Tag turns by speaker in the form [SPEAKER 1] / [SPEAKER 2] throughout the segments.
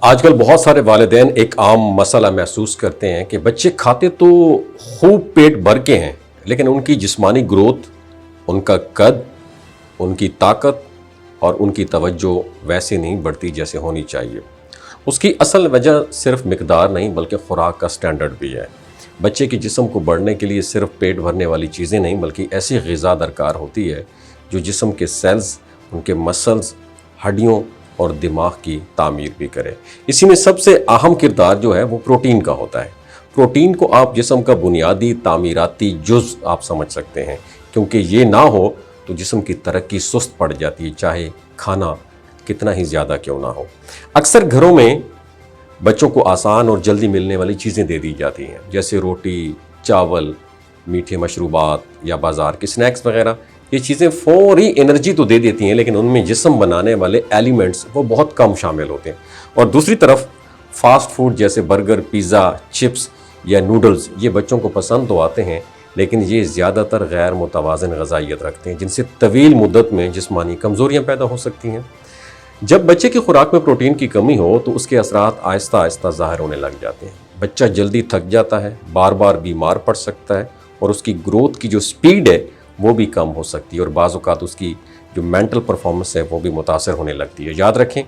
[SPEAKER 1] آج کل بہت سارے والدین ایک عام مسئلہ محسوس کرتے ہیں کہ بچے کھاتے تو خوب پیٹ بھر کے ہیں، لیکن ان کی جسمانی گروتھ، ان کا قد، ان کی طاقت اور ان کی توجہ ویسے نہیں بڑھتی جیسے ہونی چاہیے۔ اس کی اصل وجہ صرف مقدار نہیں بلکہ خوراک کا سٹینڈرڈ بھی ہے۔ بچے کے جسم کو بڑھنے کے لیے صرف پیٹ بھرنے والی چیزیں نہیں بلکہ ایسی غذا درکار ہوتی ہے جو جسم کے سیلز، ان کے مسلز، ہڈیوں اور دماغ کی تعمیر بھی کرے۔ اسی میں سب سے اہم کردار جو ہے وہ پروٹین کا ہوتا ہے۔ پروٹین کو آپ جسم کا بنیادی تعمیراتی جز آپ سمجھ سکتے ہیں، کیونکہ یہ نہ ہو تو جسم کی ترقی سست پڑ جاتی ہے، چاہے کھانا کتنا ہی زیادہ کیوں نہ ہو۔ اکثر گھروں میں بچوں کو آسان اور جلدی ملنے والی چیزیں دے دی جاتی ہیں، جیسے روٹی، چاول، میٹھے مشروبات یا بازار کے سنیکس وغیرہ۔ یہ چیزیں فوری انرجی تو دے دیتی ہیں، لیکن ان میں جسم بنانے والے ایلیمنٹس وہ بہت کم شامل ہوتے ہیں۔ اور دوسری طرف فاسٹ فوڈ جیسے برگر، پیزا، چپس یا نوڈلز، یہ بچوں کو پسند تو آتے ہیں، لیکن یہ زیادہ تر غیر متوازن غذائیت رکھتے ہیں، جن سے طویل مدت میں جسمانی کمزوریاں پیدا ہو سکتی ہیں۔ جب بچے کی خوراک میں پروٹین کی کمی ہو تو اس کے اثرات آہستہ آہستہ ظاہر ہونے لگ جاتے ہیں۔ بچہ جلدی تھک جاتا ہے، بار بار بیمار پڑ سکتا ہے، اور اس کی گروتھ کی جو سپیڈ ہے وہ بھی کم ہو سکتی ہے، اور بعض اوقات اس کی جو مینٹل پرفارمنس ہے وہ بھی متاثر ہونے لگتی ہے۔ یاد رکھیں،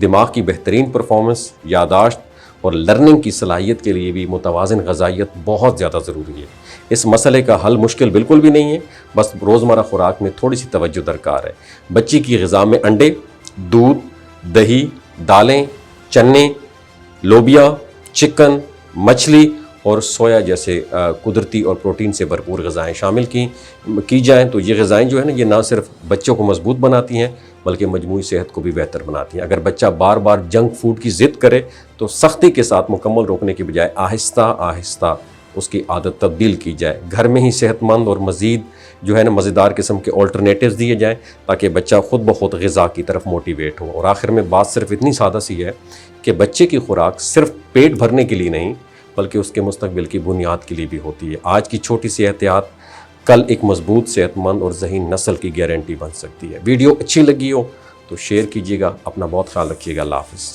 [SPEAKER 1] دماغ کی بہترین پرفارمنس، یادداشت اور لرننگ کی صلاحیت کے لیے بھی متوازن غذائیت بہت زیادہ ضروری ہے۔ اس مسئلے کا حل مشکل بالکل بھی نہیں ہے، بس روزمرہ خوراک میں تھوڑی سی توجہ درکار ہے۔ بچی کی غذا میں انڈے، دودھ، دہی، دالیں، چنے، لوبیا، چکن، مچھلی اور سویا جیسے قدرتی اور پروٹین سے بھرپور غذائیں شامل کی جائیں تو یہ غذائیں جو ہے نا، یہ نہ صرف بچوں کو مضبوط بناتی ہیں بلکہ مجموعی صحت کو بھی بہتر بناتی ہیں۔ اگر بچہ بار بار جنک فوڈ کی ضد کرے تو سختی کے ساتھ مکمل روکنے کی بجائے آہستہ آہستہ اس کی عادت تبدیل کی جائے۔ گھر میں ہی صحت مند اور مزید جو ہے نا مزیدار قسم کے آلٹرنیٹیوز دیے جائیں تاکہ بچہ خود بخود غذا کی طرف موٹیویٹ ہو۔ اور آخر میں بات صرف اتنی سادہ سی ہے کہ بچے کی خوراک صرف پیٹ بھرنے کے لیے نہیں بلکہ اس کے مستقبل کی بنیاد کے لیے بھی ہوتی ہے۔ آج کی چھوٹی سی احتیاط کل ایک مضبوط، صحت مند اور ذہین نسل کی گارنٹی بن سکتی ہے۔ ویڈیو اچھی لگی ہو تو شیئر کیجیے گا۔ اپنا بہت خیال رکھیے گا۔ اللہ حافظ۔